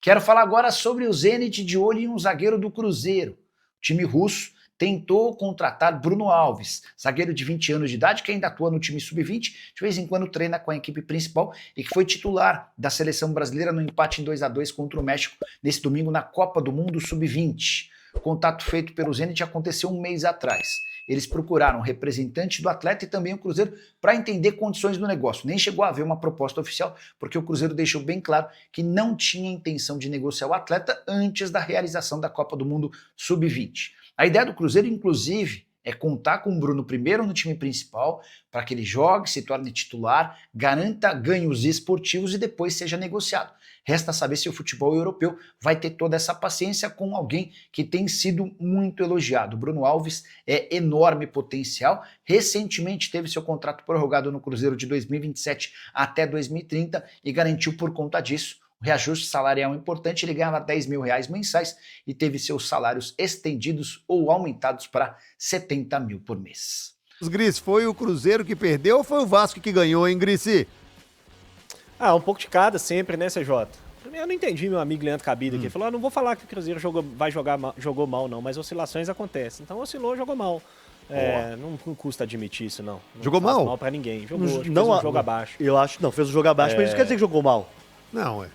Quero falar agora sobre o Zenit de olho em um zagueiro do Cruzeiro. O time russo tentou contratar Bruno Alves, zagueiro de 20 anos de idade que ainda atua no time sub-20, de vez em quando treina com a equipe principal e que foi titular da seleção brasileira no empate em 2-2 contra o México nesse domingo na Copa do Mundo sub-20. O contato feito pelo Zenit aconteceu um mês atrás. Eles procuraram representante do atleta e também o Cruzeiro para entender condições do negócio. Nem chegou a haver uma proposta oficial, porque o Cruzeiro deixou bem claro que não tinha intenção de negociar o atleta antes da realização da Copa do Mundo sub-20. A ideia do Cruzeiro, inclusive, é contar com o Bruno primeiro no time principal, para que ele jogue, se torne titular, garanta ganhos esportivos e depois seja negociado. Resta saber se o futebol europeu vai ter toda essa paciência com alguém que tem sido muito elogiado. Bruno Alves é enorme potencial, recentemente teve seu contrato prorrogado no Cruzeiro de 2027 até 2030 e garantiu por conta disso o reajuste salarial importante. Ele ganhava R$10 mil mensais e teve seus salários estendidos ou aumentados para R$70 mil por mês. Gris, foi o Cruzeiro que perdeu ou foi o Vasco que ganhou, hein, Gris? Um pouco de cada sempre, né, CJ? Eu não entendi meu amigo Leandro Cabida aqui. Ele falou, não vou falar que o Cruzeiro jogou mal, não, mas oscilações acontecem. Então oscilou, jogou mal. Não custa admitir isso, não. Jogou mal? Não mal pra ninguém. Jogou, não, fez um jogo abaixo. Eu acho que não, fez um jogo abaixo, mas isso quer dizer que jogou mal. Não,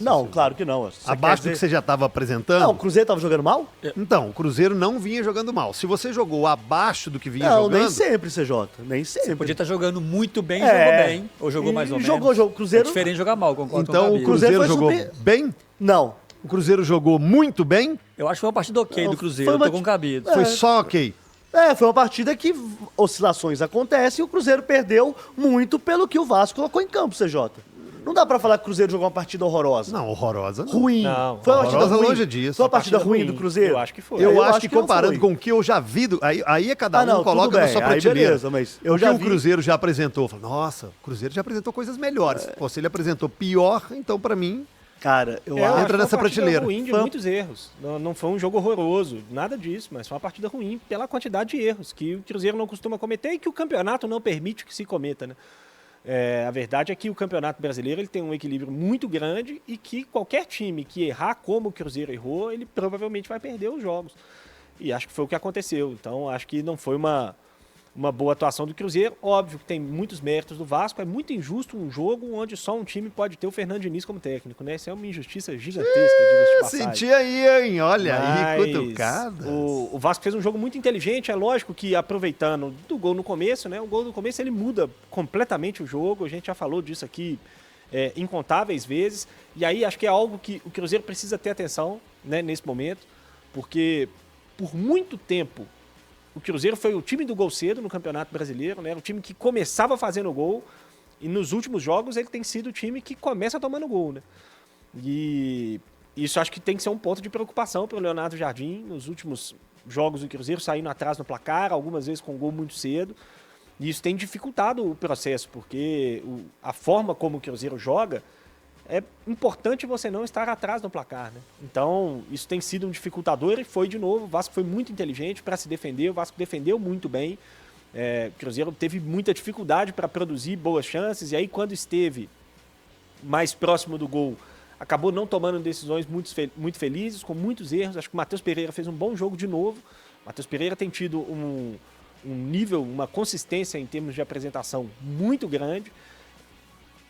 Não, claro que não. Abaixo do que você já estava apresentando? Não, o Cruzeiro estava jogando mal? Então, o Cruzeiro não vinha jogando mal. Se você jogou abaixo do que vinha jogando... Não, nem sempre, CJ, nem sempre. Você podia estar jogando muito bem, jogou bem. Ou jogou mais ou menos. Jogou, Cruzeiro... É diferente de jogar mal, concordo então, com o Cruzeiro jogou bem? Não. O Cruzeiro jogou muito bem? Eu acho que foi uma partida ok do Cruzeiro, eu tô com Cabida. Foi só ok? Foi uma partida que oscilações acontecem e o Cruzeiro perdeu muito pelo que o Vasco colocou em campo, CJ. Não dá pra falar que o Cruzeiro jogou uma partida horrorosa. Não, horrorosa não. Ruim. Não, foi uma partida ruim. Longe disso. Foi uma partida ruim do Cruzeiro? Eu acho que foi. Eu acho que comparando com o que eu já vi, aí é cada um coloca na sua prateleira. Beleza, mas eu já vi. O Cruzeiro já apresentou. Nossa, o Cruzeiro já apresentou coisas melhores. Pô, se ele apresentou pior, então pra mim... Cara, eu acho entra nessa prateleira. Foi uma partida ruim de muitos erros. Não foi um jogo horroroso, nada disso, mas foi uma partida ruim pela quantidade de erros que o Cruzeiro não costuma cometer e que o campeonato não permite que se cometa, né? A verdade é que o Campeonato Brasileiro ele tem um equilíbrio muito grande e que qualquer time que errar como o Cruzeiro errou, ele provavelmente vai perder os jogos. E acho que foi o que aconteceu. Então, acho que não foi uma boa atuação do Cruzeiro. Óbvio que tem muitos méritos do Vasco. É muito injusto um jogo onde só um time pode ter o Fernando Diniz como técnico, né? Isso é uma injustiça gigantesca, diga-se de passagem. Senti aí, hein? Olha aí, cutucadas. O Vasco fez um jogo muito inteligente. É lógico que aproveitando do gol no começo, né? O gol no começo ele muda completamente o jogo. A gente já falou disso aqui incontáveis vezes. E aí acho que é algo que o Cruzeiro precisa ter atenção, né, nesse momento, porque por muito tempo o Cruzeiro foi o time do gol cedo no Campeonato Brasileiro, né? O time que começava fazendo gol e nos últimos jogos ele tem sido o time que começa tomando gol, né? E isso acho que tem que ser um ponto de preocupação para o Leonardo Jardim. Nos últimos jogos do Cruzeiro saindo atrás no placar, algumas vezes com gol muito cedo. E isso tem dificultado o processo, porque a forma como o Cruzeiro joga é importante você não estar atrás no placar, né? Então, isso tem sido um dificultador e foi de novo. O Vasco foi muito inteligente para se defender, o Vasco defendeu muito bem. O Cruzeiro teve muita dificuldade para produzir boas chances, e aí quando esteve mais próximo do gol, acabou não tomando decisões muito felizes, com muitos erros. Acho que o Matheus Pereira fez um bom jogo de novo. O Matheus Pereira tem tido um nível, uma consistência em termos de apresentação muito grande.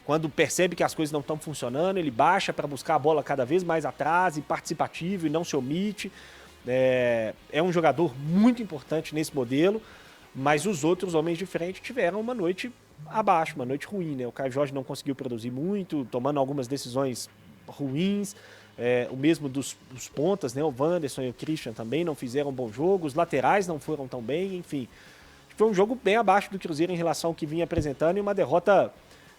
Quando percebe que as coisas não estão funcionando, ele baixa para buscar a bola cada vez mais atrás e participativo e não se omite. É um jogador muito importante nesse modelo, mas os outros homens de frente tiveram uma noite abaixo, uma noite ruim, né? O Caio Jorge não conseguiu produzir muito, tomando algumas decisões ruins. O mesmo dos pontas, né? O Wanderson e o Christian também não fizeram um bom jogo, os laterais não foram tão bem, enfim. Foi um jogo bem abaixo do Cruzeiro em relação ao que vinha apresentando e uma derrota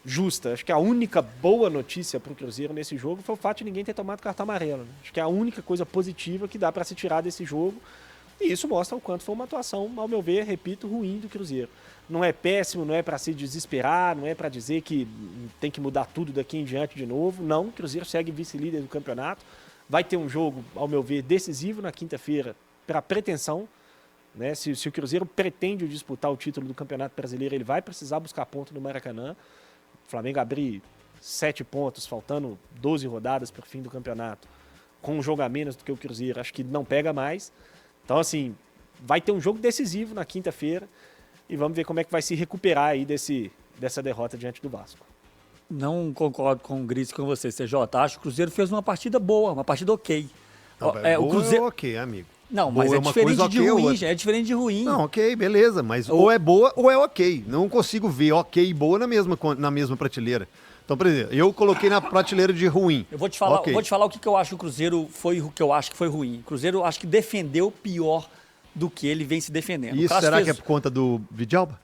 justa. Acho que a única boa notícia para o Cruzeiro nesse jogo foi o fato de ninguém ter tomado cartão amarelo, né? Acho que é a única coisa positiva que dá para se tirar desse jogo. E isso mostra o quanto foi uma atuação, ao meu ver, repito, ruim do Cruzeiro. Não é péssimo, não é para se desesperar, não é para dizer que tem que mudar tudo daqui em diante de novo. Não, o Cruzeiro segue vice-líder do campeonato. Vai ter um jogo, ao meu ver, decisivo na quinta-feira para a pretensão, né? Se o Cruzeiro pretende disputar o título do Campeonato Brasileiro, ele vai precisar buscar ponto no Maracanã. O Flamengo abrir 7 pontos, faltando 12 rodadas para o fim do campeonato, com um jogo a menos do que o Cruzeiro, acho que não pega mais. Então, assim, vai ter um jogo decisivo na quinta-feira e vamos ver como é que vai se recuperar aí dessa derrota diante do Vasco. Não concordo com o Gris, com você, CJ. Acho que o Cruzeiro fez uma partida boa, uma partida ok. Não, O Cruzeiro... é ok, amigo. Não, Boa mas é é uma diferente coisa, de ok é ruim, outra. é diferente de ruim. Não, ok, beleza, mas ou é boa ou é ok. Não consigo ver ok e boa na mesma prateleira. Então, por exemplo, eu coloquei na prateleira de ruim. Eu vou te falar, Ok. o que eu acho que o Cruzeiro foi o que eu acho que foi ruim. O Cruzeiro acho que defendeu pior do que ele vem se defendendo. Isso O Cássio será fez- que é por conta do Vidalba?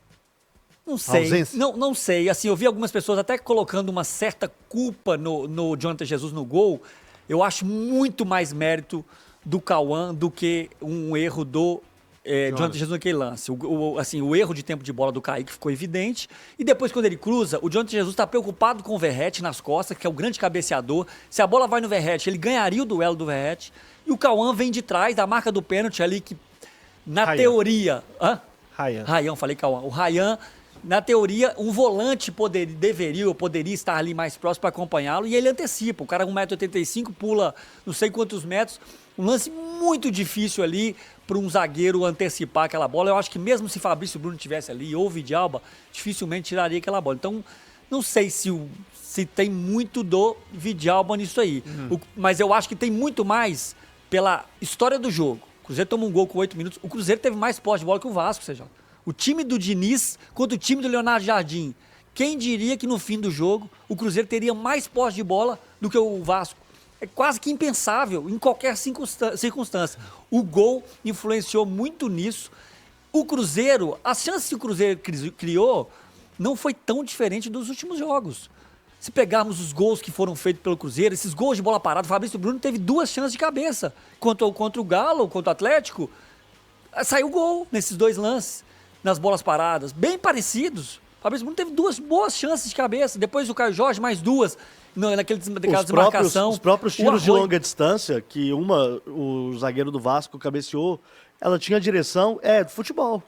Não sei. ausência? Não sei. Assim, eu vi algumas pessoas até colocando uma certa culpa no Jonathan Jesus no gol. Eu acho muito mais mérito do Cauã do que um erro do Jonathan Jesus naquele lance. O erro de tempo de bola do Kaique ficou evidente. E depois, quando ele cruza, o Jonathan Jesus está preocupado com o Verratti nas costas, que é o grande cabeceador. Se a bola vai no Verratti, ele ganharia o duelo do Verratti. E o Cauã vem de trás da marca do pênalti ali, que na Ryan. teoria... Ryan. Falei Cauã. O Ryan, na teoria, um volante poderia estar ali mais próximo para acompanhá-lo e ele antecipa. O cara 1,85 m, pula não sei quantos metros. Um lance muito difícil ali para um zagueiro antecipar aquela bola. Eu acho que mesmo se Fabrício Bruno tivesse ali ou Vidalba, dificilmente tiraria aquela bola. Então, não sei se tem muito do Vidalba nisso aí. Mas eu acho que tem muito mais pela história do jogo. O Cruzeiro toma um gol com 8 minutos. O Cruzeiro teve mais posse de bola que o Vasco, seja. O time do Diniz contra o time do Leonardo Jardim. Quem diria que no fim do jogo o Cruzeiro teria mais posse de bola do que o Vasco? É quase que impensável em qualquer circunstância. O gol influenciou muito nisso. O Cruzeiro, as chances que o Cruzeiro criou não foi tão diferente dos últimos jogos. Se pegarmos os gols que foram feitos pelo Cruzeiro, esses gols de bola parada, o Fabrício Bruno teve 2 chances de cabeça. Contra o Galo, contra o Atlético, saiu gol nesses 2 lances, nas bolas paradas, bem parecidos. O Fabrício Bruno teve 2 boas chances de cabeça, depois o Caio Jorge mais 2, naquela desmarcação. Os próprios O tiros de Arroio- longa distância, que o zagueiro do Vasco cabeceou, ela tinha direção, do futebol.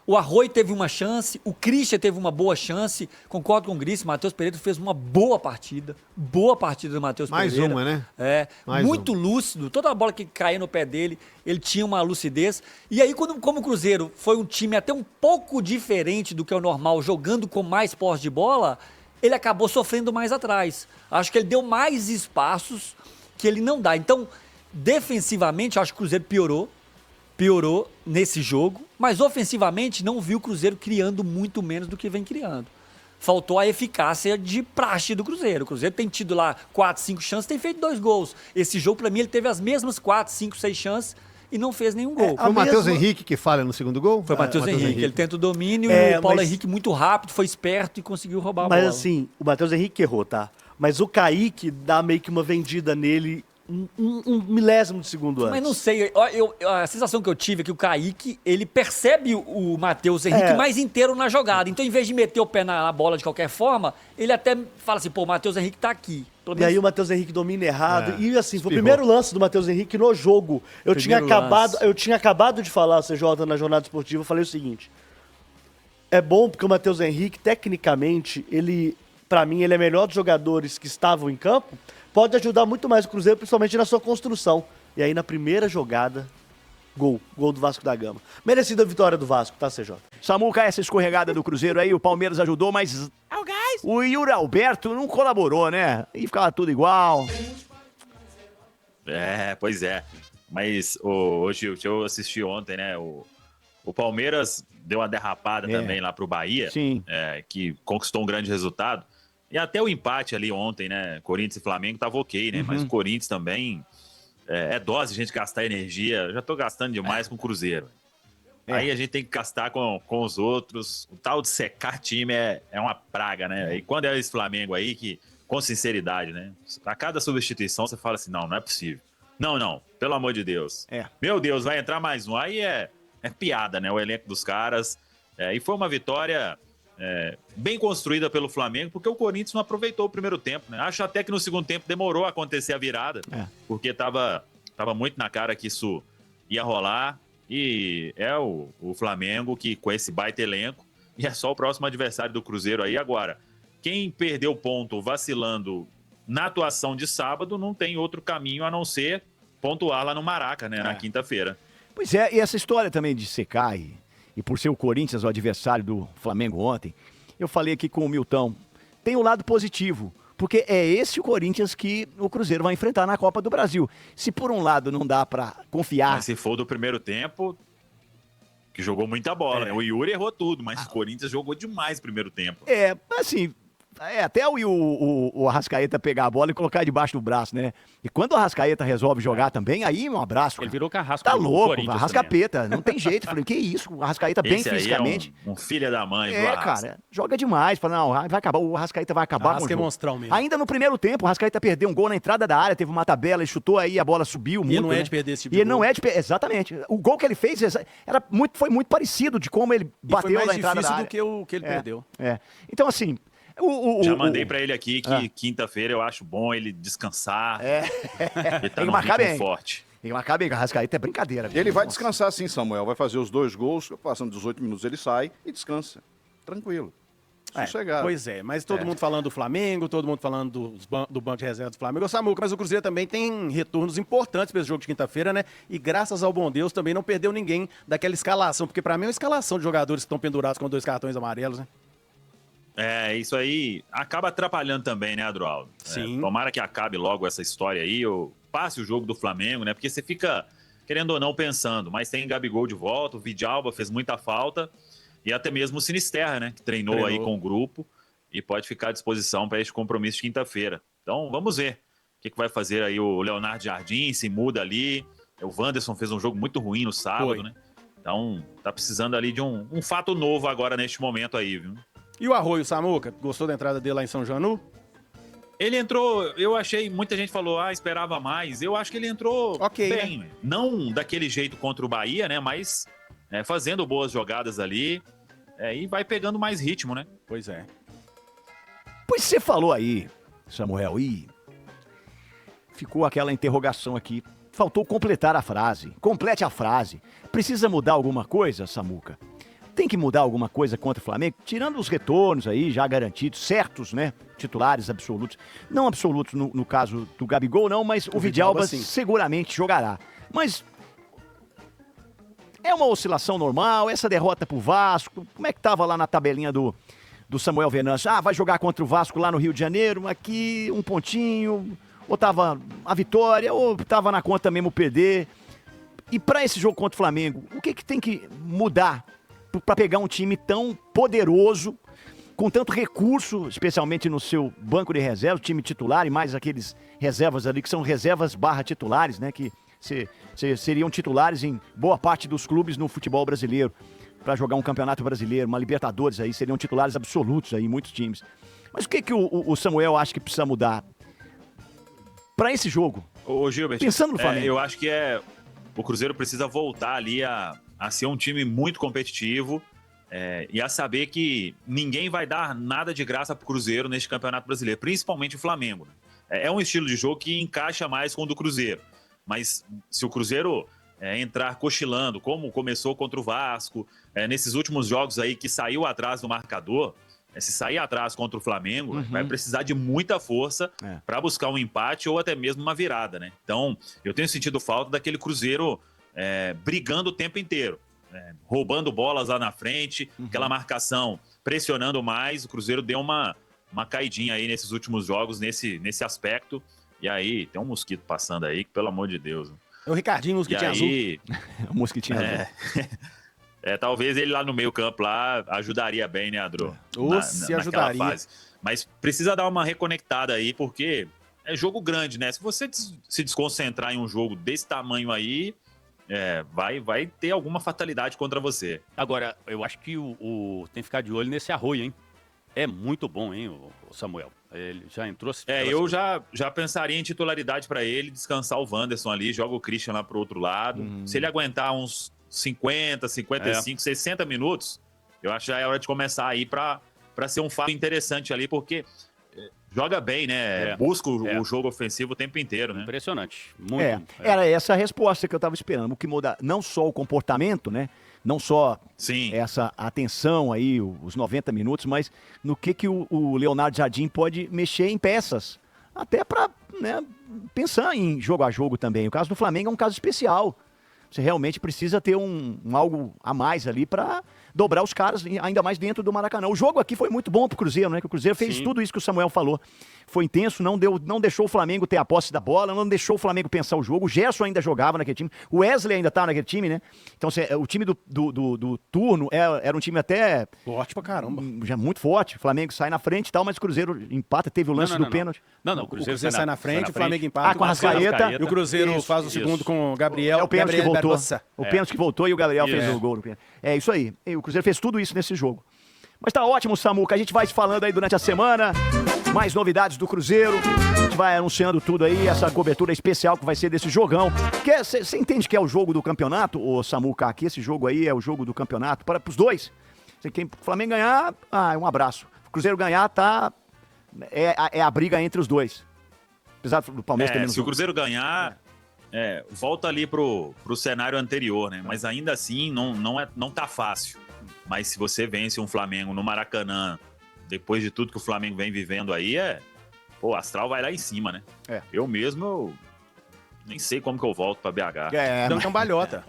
O Arroio teve uma chance, o Christian teve uma boa chance, concordo com o Gris, o Matheus Pereira fez uma boa partida do Matheus Pereira. Mais uma, né? Mais Muito lúcido, toda a bola que caía no pé dele, ele tinha uma lucidez. E aí, como o Cruzeiro foi um time até um pouco diferente do que é o normal, jogando com mais posse de bola, ele acabou sofrendo mais atrás. Acho que ele deu mais espaços que ele não dá. Então, defensivamente, acho que o Cruzeiro piorou nesse jogo, mas ofensivamente não viu o Cruzeiro criando muito menos do que vem criando. Faltou a eficácia de praxe do Cruzeiro. O Cruzeiro tem tido lá 4, 5 chances, tem feito 2 gols. Esse jogo, pra mim, ele teve as mesmas 4, 5, 6 chances e não fez nenhum gol. Foi o Matheus mesma- Henrique que falha no segundo gol? Foi o Matheus Henrique. Ele tenta o domínio É, e o Paulo mas- Henrique muito rápido, foi esperto e conseguiu roubar a Mas bola. assim, o Matheus Henrique errou, tá? Mas o Kaique dá meio que uma vendida nele um milésimo de segundo antes. Mas não sei, a sensação que eu tive é que o Kaique, ele percebe o Matheus Henrique É. mais inteiro na jogada. Então, em vez de meter o pé na bola de qualquer forma, ele até fala assim, pô, o Matheus Henrique tá aqui. Pelo E aí menos o Matheus Henrique domina errado. E assim, foi o espirrou. primeiro lance do Matheus Henrique no jogo. Eu tinha Primeiro acabado de falar, CJ, na jornada esportiva, eu falei o seguinte. É bom porque o Matheus Henrique, tecnicamente, pra mim, ele é melhor dos jogadores que estavam em campo. Pode ajudar muito mais o Cruzeiro, principalmente na sua construção. E aí, na primeira jogada, gol do Vasco da Gama. Merecida a vitória do Vasco, tá, CJ? Samuca, essa escorregada do Cruzeiro aí, o Palmeiras ajudou, mas o Yuri Alberto não colaborou, né? E ficava tudo igual. Pois é. Mas, ô Gil, eu assisti ontem, né? O Palmeiras deu uma derrapada também lá pro Bahia, Sim. que conquistou um grande resultado. E até o empate ali ontem, né? Corinthians e Flamengo tava ok, né? Mas o Corinthians também é dose de gente gastar energia. Eu já tô gastando demais com o Cruzeiro. Aí a gente tem que gastar com os outros. O tal de secar time é uma praga, né? E quando é esse Flamengo aí, que, com sinceridade, né? A cada substituição você fala assim, não é possível. Não, pelo amor de Deus. Meu Deus, vai entrar mais um. Aí é piada, né? O elenco dos caras. E foi uma vitória bem construída pelo Flamengo, porque o Corinthians não aproveitou o primeiro tempo, né? Acho até que no segundo tempo demorou a acontecer a virada, porque tava muito na cara que isso ia rolar. E é o Flamengo que, com esse baita elenco, e é só o próximo adversário do Cruzeiro aí agora. quem perdeu ponto vacilando na atuação de sábado não tem outro caminho a não ser pontuar lá no Maraca, né, na quinta-feira. Pois é, e essa história também de secar e por ser o Corinthians o adversário do Flamengo ontem, eu falei aqui com o Milton, tem o lado positivo, porque é esse o Corinthians que o Cruzeiro vai enfrentar na Copa do Brasil. Se por um lado não dá pra confiar... Mas se for do primeiro tempo, que jogou muita bola, né? O Yuri errou tudo, mas o Corinthians jogou demais no primeiro tempo. Assim... até o Arrascaeta pegar a bola e colocar debaixo do braço, né? E quando o Arrascaeta resolve jogar também, aí um abraço. Ele virou carrasco. Tá do louco, Corinthians Arrascaeta, não tem jeito. Falei, que isso, o Arrascaeta bem Esse aí fisicamente. é um filho da mãe do Arrasca. Cara, joga demais. Fala, não, vai acabar, o Arrascaeta vai acabar com o Arrasca é jogo. monstrão mesmo. Ainda no primeiro tempo, o Arrascaeta perdeu um gol na entrada da área, teve uma tabela, ele chutou aí, a bola subiu muito. E ele não é né? de perder esse tipo E de ele gol. não é de perder, exatamente. O gol que ele fez foi muito parecido de como ele E foi bateu mais na entrada da difícil área. do que o que ele perdeu. Então, assim... Já mandei pra ele aqui que quinta-feira eu acho bom ele descansar. Ele tá Tem que num marcar ritmo bem. forte. Tem que marcar bem, o Arrascaeta é brincadeira. Ele vai descansar sim, Samuel. Vai fazer os 2 gols, passando 18 minutos ele sai e descansa. Tranquilo. Sossegado. Pois é, mas todo mundo falando do Flamengo, todo mundo falando do banco de reserva do Flamengo. Ô, Samuca, mas o Cruzeiro também tem retornos importantes para esse jogo de quinta-feira, né? E graças ao bom Deus também não perdeu ninguém daquela escalação, porque para mim é uma escalação de jogadores que estão pendurados com 2 cartões amarelos, né? Isso aí acaba atrapalhando também, né, Adroaldo? Sim. Tomara que acabe logo essa história aí, ou passe o jogo do Flamengo, né? Porque você fica, querendo ou não, pensando, mas tem Gabigol de volta, o Vidalba fez muita falta, e até mesmo o Sinisterra, né? Que treinou aí com o grupo e pode ficar à disposição para este compromisso de quinta-feira. Então, vamos ver o que vai fazer aí o Leonardo Jardim, se muda ali. O Wanderson fez um jogo muito ruim no sábado, né? Então, tá precisando ali de um fato novo agora neste momento aí, viu? E o Arroio, Samuca? Gostou da entrada dele lá em São Janu? Ele entrou, eu achei, muita gente falou, esperava mais. Eu acho que ele entrou bem, né? Não daquele jeito contra o Bahia, né? Mas fazendo boas jogadas ali e vai pegando mais ritmo, né? Pois é. Pois você falou aí, Samuel, e ficou aquela interrogação aqui. Faltou completar a frase. Complete a frase. Precisa mudar alguma coisa, Samuca? Tem que mudar alguma coisa contra o Flamengo? Tirando os retornos aí, já garantidos, certos, né? Titulares absolutos. Não absolutos no caso do Gabigol, não, mas o Vidalba seguramente jogará. Mas é uma oscilação normal, essa derrota pro Vasco, como é que tava lá na tabelinha do Samuel Venâncio? Vai jogar contra o Vasco lá no Rio de Janeiro, aqui um pontinho, ou tava a vitória, ou tava na conta mesmo perder. E para esse jogo contra o Flamengo, o que tem que mudar para pegar um time tão poderoso, com tanto recurso, especialmente no seu banco de reservas, time titular e mais aqueles reservas ali que são reservas / titulares, né? Que seriam titulares em boa parte dos clubes no futebol brasileiro, para jogar um campeonato brasileiro, uma Libertadores aí, seriam titulares absolutos aí em muitos times. Mas o que o Samuel acha que precisa mudar para esse jogo? Ô Gilbert, pensando no Flamengo. Eu acho que o Cruzeiro precisa voltar ali a ser um time muito competitivo e a saber que ninguém vai dar nada de graça pro Cruzeiro neste Campeonato Brasileiro, principalmente o Flamengo. É um estilo de jogo que encaixa mais com o do Cruzeiro, mas se o Cruzeiro entrar cochilando, como começou contra o Vasco, nesses últimos jogos aí que saiu atrás do marcador, se sair atrás contra o Flamengo, vai precisar de muita força para buscar um empate ou até mesmo uma virada, né? Então, eu tenho sentido falta daquele Cruzeiro brigando o tempo inteiro, roubando bolas lá na frente, aquela marcação pressionando mais. O Cruzeiro deu uma caidinha aí nesses últimos jogos, nesse aspecto. E aí, tem um mosquito passando aí, que, pelo amor de Deus. É o Ricardinho, mosquitinho azul. O mosquitinho azul. Talvez ele lá no meio campo lá ajudaria bem, né, Adro? Se ajudaria. Fase. Mas precisa dar uma reconectada aí, porque é jogo grande, né? Se você se desconcentrar em um jogo desse tamanho aí, vai ter alguma fatalidade contra você. Agora, eu acho que tem que ficar de olho nesse Arroio, hein? É muito bom, hein, o Samuel? Ele já entrou... Eu já pensaria em titularidade para ele, descansar o Wanderson ali, joga o Christian lá pro outro lado. Se ele aguentar uns 50, 55, 60 minutos, eu acho que já é hora de começar aí para ser um fato interessante ali, porque joga bem, né? É. Busca É. o jogo ofensivo o tempo inteiro, né? Impressionante. Muito. Era essa a resposta que eu estava esperando. O que muda não só o comportamento, né? Não só Sim. essa atenção aí, os 90 minutos, mas no que o Leonardo Jardim pode mexer em peças. Até para, né, pensar em jogo a jogo também. O caso do Flamengo é um caso especial. Você realmente precisa ter um algo a mais ali para dobrar os caras, ainda mais dentro do Maracanã. O jogo aqui foi muito bom pro Cruzeiro, né? Que o Cruzeiro fez Sim. tudo isso que o Samuel falou. Foi intenso, não deixou o Flamengo ter a posse da bola, não deixou o Flamengo pensar o jogo. O Gerson ainda jogava naquele time. O Wesley ainda estava naquele time, né? Então, o time do turno era um time até Forte pra caramba. já muito forte. O Flamengo sai na frente e tal, mas o Cruzeiro empata, teve o lance do pênalti. Não, o O Cruzeiro Cruzeiro sai na frente, o Flamengo empata. Ah, com a Arrascaeta. E o Cruzeiro Isso, faz o isso. segundo com o Gabriel. É o pênalti que Gabriel voltou. Barbosa. O pênalti que voltou e o Gabriel fez Isso. o gol. É isso aí. E o Cruzeiro fez tudo isso nesse jogo. Mas tá ótimo, Samuca. A gente vai se falando aí durante a semana. Mais novidades do Cruzeiro. A gente vai anunciando tudo aí, essa cobertura especial que vai ser desse jogão. Você entende que é o jogo do campeonato, ô Samuca? Aqui esse jogo aí é o jogo do campeonato para os dois. Quem o Flamengo ganhar, um abraço. O Cruzeiro ganhar, tá. É a briga entre os dois. Apesar do Palmeiras ter menos Se o um. Cruzeiro ganhar, volta ali pro cenário anterior, né? Mas ainda assim, não tá fácil. Mas se você vence um Flamengo no Maracanã, depois de tudo que o Flamengo vem vivendo aí, o astral vai lá em cima, né? Eu mesmo, nem sei como que eu volto pra BH. Dando cambalhota.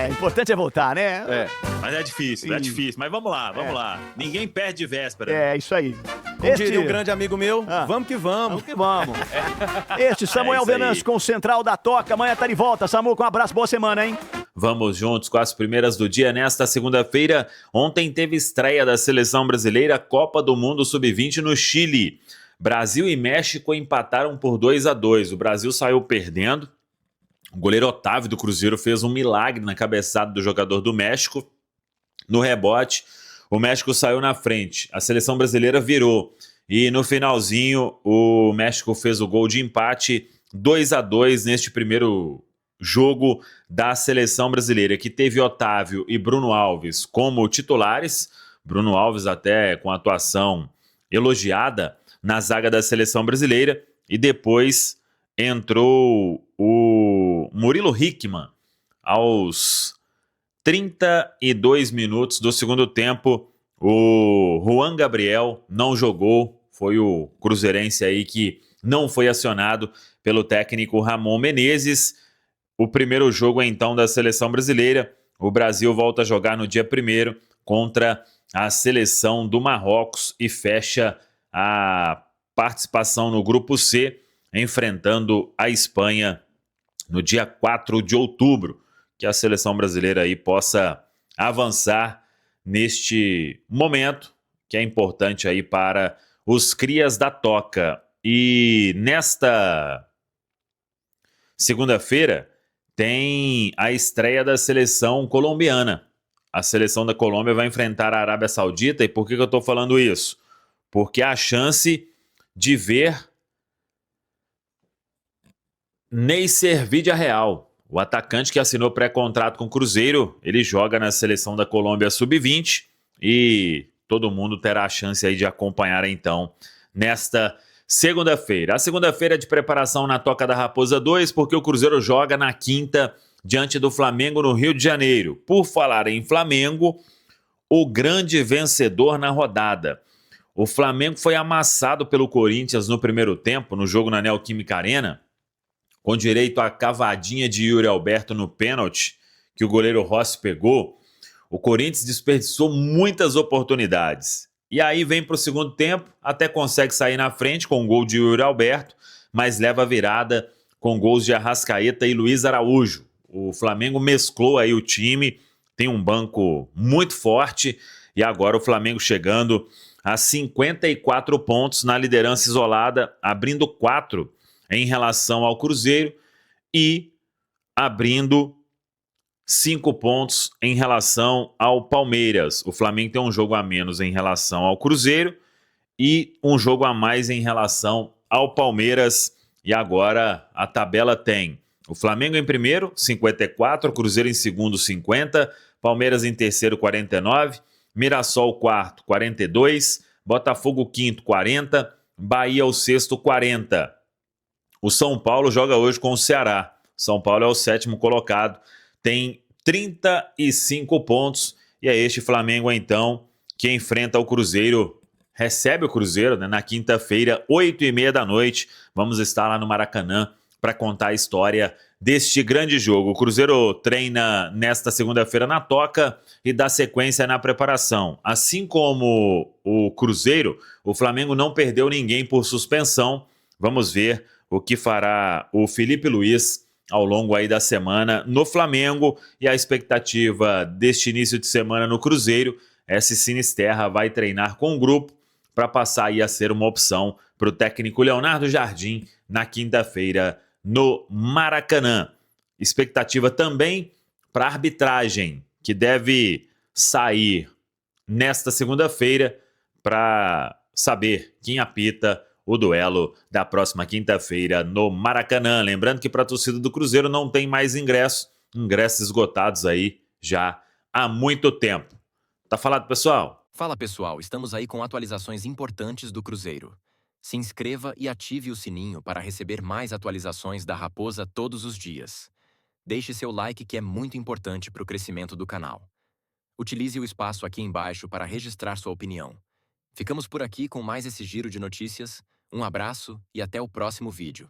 Importante é voltar, né? Mas é difícil. Mas vamos lá. Ninguém perde de véspera. É, isso aí. Como diria um grande amigo meu, vamos que vamos. Vamos que vamos. Este Samuel isso aí. Venâncio com o Central da Toca. Amanhã tá de volta. Samu, com um abraço, boa semana, hein? Vamos juntos com as primeiras do dia nesta segunda-feira. Ontem teve estreia da Seleção Brasileira Copa do Mundo Sub-20 no Chile. Brasil e México empataram por 2-2. O Brasil saiu perdendo. O goleiro Otávio do Cruzeiro fez um milagre na cabeçada do jogador do México. No rebote, o México saiu na frente. A seleção brasileira virou. E no finalzinho, o México fez o gol de empate 2-2 neste primeiro jogo da seleção brasileira, que teve Otávio e Bruno Alves como titulares. Bruno Alves até com atuação elogiada na zaga da seleção brasileira. E depois entrou o Murilo Hickman aos 32 minutos do segundo tempo. O Juan Gabriel não jogou, foi o cruzeirense aí que não foi acionado pelo técnico Ramon Menezes. O primeiro jogo, então, da seleção brasileira. O Brasil volta a jogar no dia 1º contra a seleção do Marrocos e fecha a participação no Grupo C, enfrentando a Espanha no dia 4 de outubro. Que a seleção brasileira aí possa avançar neste momento, que é importante aí para os crias da Toca. E nesta segunda-feira tem a estreia da seleção colombiana. A seleção da Colômbia vai enfrentar a Arábia Saudita. E por que eu estou falando isso? Porque há a chance de ver Neisser Villarreal, o atacante que assinou pré-contrato com o Cruzeiro. Ele joga na seleção da Colômbia Sub-20 e todo mundo terá a chance aí de acompanhar então nesta segunda-feira. A segunda-feira é de preparação na Toca da Raposa 2, porque o Cruzeiro joga na quinta diante do Flamengo no Rio de Janeiro. Por falar em Flamengo, o grande vencedor na rodada. O Flamengo foi amassado pelo Corinthians no primeiro tempo, no jogo na Neoquímica Arena, com direito à cavadinha de Yuri Alberto no pênalti, que o goleiro Rossi pegou. O Corinthians desperdiçou muitas oportunidades. E aí vem para o segundo tempo, até consegue sair na frente com o gol de Yuri Alberto, mas leva a virada com gols de Arrascaeta e Luiz Araújo. O Flamengo mesclou aí o time, tem um banco muito forte, e agora o Flamengo chegando a 54 pontos na liderança isolada, abrindo 4 em relação ao Cruzeiro e abrindo 5 pontos em relação ao Palmeiras. O Flamengo tem um jogo a menos em relação ao Cruzeiro e um jogo a mais em relação ao Palmeiras. E agora a tabela tem o Flamengo em primeiro, 54, Cruzeiro em segundo, 50, Palmeiras em terceiro, 49, Mirassol quarto, 42, Botafogo o quinto, 40. Bahia o sexto, 40. O São Paulo joga hoje com o Ceará. São Paulo é o sétimo colocado, tem 35 pontos. E é este Flamengo, então, que enfrenta o Cruzeiro, recebe o Cruzeiro, né, na quinta-feira, 8h30 da noite. Vamos estar lá no Maracanã para contar a história deste grande jogo. O Cruzeiro treina nesta segunda-feira na Toca e dá sequência na preparação. Assim como o Cruzeiro, o Flamengo não perdeu ninguém por suspensão. Vamos ver o que fará o Felipe Luiz ao longo aí da semana no Flamengo, e a expectativa deste início de semana no Cruzeiro é se Sinisterra vai treinar com o grupo para passar aí a ser uma opção para o técnico Leonardo Jardim na quinta-feira no Maracanã. Expectativa também para a arbitragem, que deve sair nesta segunda-feira para saber quem apita o duelo da próxima quinta-feira no Maracanã. Lembrando que para a torcida do Cruzeiro não tem mais ingressos esgotados aí já há muito tempo. Tá falado, pessoal? Fala pessoal, estamos aí com atualizações importantes do Cruzeiro. Se inscreva e ative o sininho para receber mais atualizações da Raposa todos os dias. Deixe seu like, que é muito importante para o crescimento do canal. Utilize o espaço aqui embaixo para registrar sua opinião. Ficamos por aqui com mais esse giro de notícias. Um abraço e até o próximo vídeo.